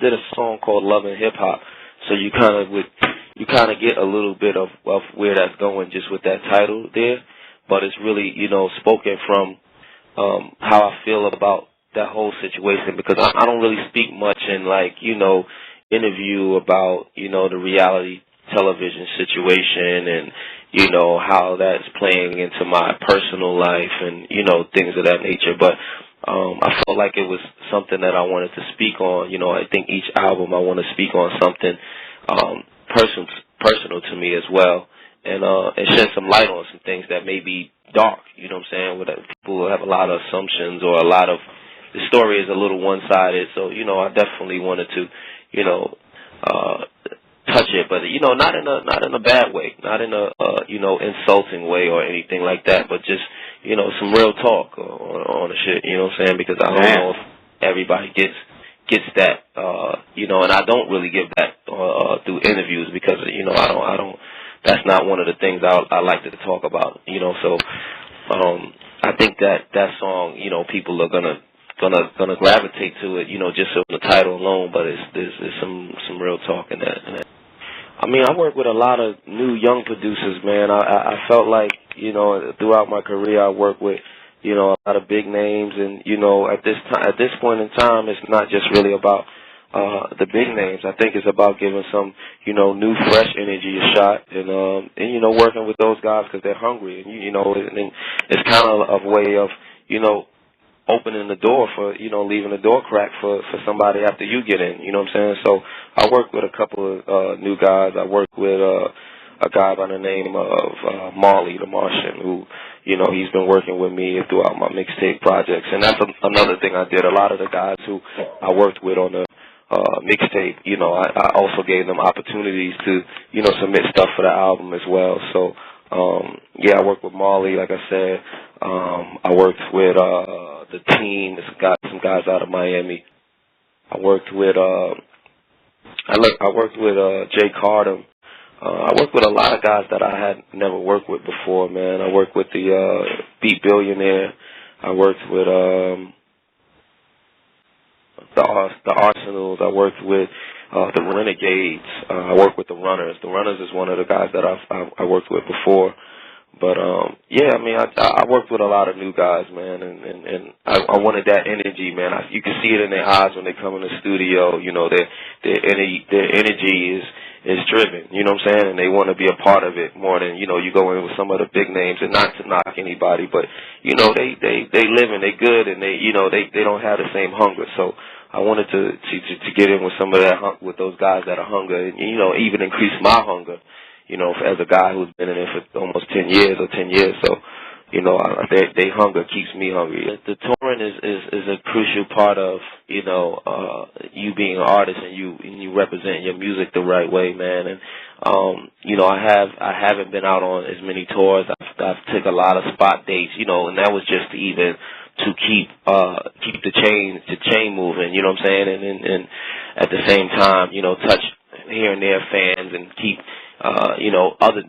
did a song called Love and Hip Hop. So you kind of get a little bit of where that's going just with that title there. But it's really, spoken from how I feel about that whole situation, because I don't really speak much in, interview about, the reality television situation and, how that's playing into my personal life and, things of that nature. But I felt like it was something that I wanted to speak on. I think each album I want to speak on something personal to me as well, and shed some light on some things that may be dark, where people have a lot of assumptions or a lot of, the story is a little one-sided. So, I definitely wanted to, touch it, but not in a bad way, not in a insulting way or anything like that, but just some real talk on the shit, because I don't know if everybody gets that, and I don't really give that through interviews, because I don't that's not one of the things I like to talk about, so I think that song, people are gonna gravitate to it, just on the title alone, but there's some real talk in that. I mean, I work with a lot of new young producers, man. I felt like, throughout my career, I worked with, a lot of big names, and, at this point in time, it's not just really about the big names. I think it's about giving some, new, fresh energy a shot, and working with those guys because they're hungry, and it's kind of a way of, opening the door for, leaving the door crack for somebody after you get in, you know what I'm saying? So I work with a couple of new guys. I work with a guy by the name of Marley, the Martian, who, he's been working with me throughout my mixtape projects. And that's another thing I did. A lot of the guys who I worked with on the mixtape, I also gave them opportunities to, submit stuff for the album as well. So, I worked with Marley, like I said. I worked with the team, some guys out of Miami. I worked with Jay Carter. I worked with a lot of guys that I had never worked with before, man. I worked with the Beat Billionaire. I worked with the Arsenals. I worked with the Renegades. I worked with the Runners. The Runners is one of the guys that I worked with before. But I worked with a lot of new guys, man, and I wanted that energy, man. You can see it in their eyes when they come in the studio. Their energy is driven. You know what I'm saying? And they want to be a part of it more than you go in with some of the big names, and not to knock anybody, but they live and they good, and they don't have the same hunger. So I wanted to get in with some of that with those guys that are hunger, and even increase my hunger. As a guy who's been in it for almost 10 years. So, their hunger keeps me hungry. The touring is a crucial part of, you being an artist and you represent your music the right way, man. And, I haven't been out on as many tours. I've took a lot of spot dates, and that was just even to keep the chain moving, you know what I'm saying? And at the same time, touch here and there fans and keep,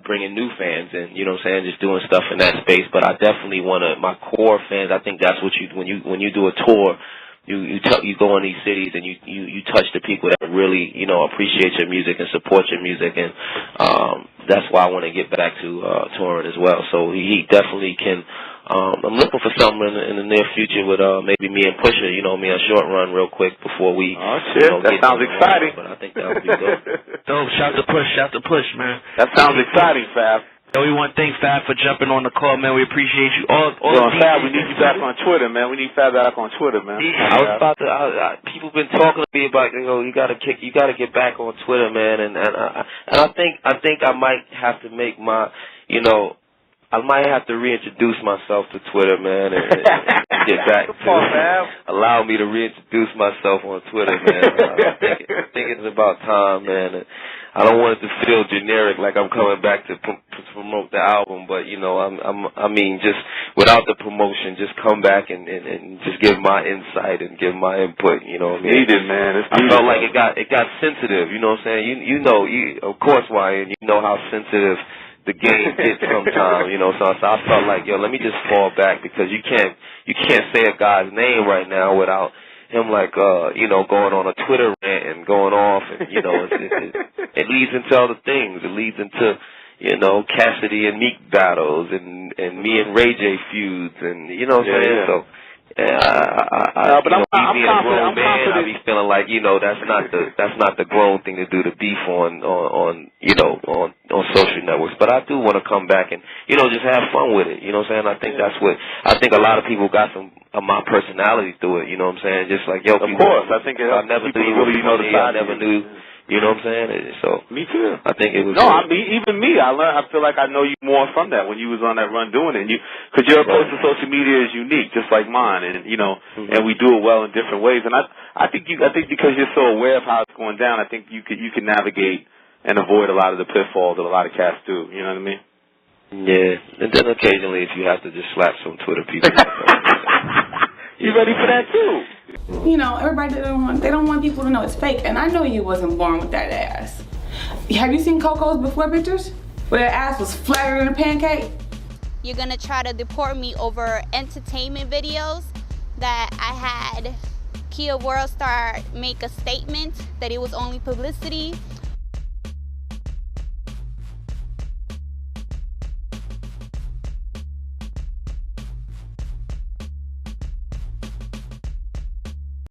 bringing new fans in, you know what I'm saying, just doing stuff in that space. But I definitely want my core fans, I think that's what when you do a tour, you go in these cities and you touch the people that really, appreciate your music and support your music. And, that's why I want to get back to, touring as well. So he definitely can, I'm looking for something in the near future with, maybe me and Pusha, me on Short Run real quick before we, that sounds exciting. But I think that would be dope. Dope, shout to Push, man. That sounds exciting, Fab. We want to thank Fab for jumping on the call, man. We appreciate you. Fab, we need you back on Twitter, man. We need Fab back on Twitter, man. I was about to. People been talking to me about, you got to get back on Twitter, man. And I think I might have to make my, I might have to reintroduce myself to Twitter, man, and get back to allow me to reintroduce myself on Twitter, man. I think it's about time, man. And I don't want it to feel generic, like I'm coming back to promote the album, but just without the promotion, just come back and just give my insight and give my input. You know what I mean? Needed, man. It's needed. I felt like it got sensitive. You know what I'm saying? You of course, Ryan, you know how sensitive the game gets sometimes, so I felt like, let me just fall back, because you can't say a guy's name right now without him like going on a Twitter rant and going off, and it leads into other things. It leads into Cassidy and Meek battles, and me and Ray J feuds, and what I'm saying. So. But I'm confident. I be feeling like that's not the grown thing to do, to beef on social networks. But I do want to come back and just have fun with it. You know what I'm saying? I think a lot of people got some of my personality through it. You know what I'm saying? Just like of course, I think I never knew you really know the side. I never knew. You know what I'm saying? So me too. I think it was. No, even me. I feel like I know you more from that when you was on that run doing it. Because your approach to social media is unique, just like mine, and and we do it well in different ways. And I think because you're so aware of how it's going down, I think you can navigate and avoid a lot of the pitfalls that a lot of cats do. You know what I mean? Yeah, and then occasionally if you have to just slap some Twitter people. You ready for that too? Everybody they don't want people to know it's fake, and I know you wasn't born with that ass. Have you seen Coco's before pictures? Where that ass was flatter than a pancake? You're gonna try to deport me over entertainment videos that I had Kia Worldstar make a statement that it was only publicity,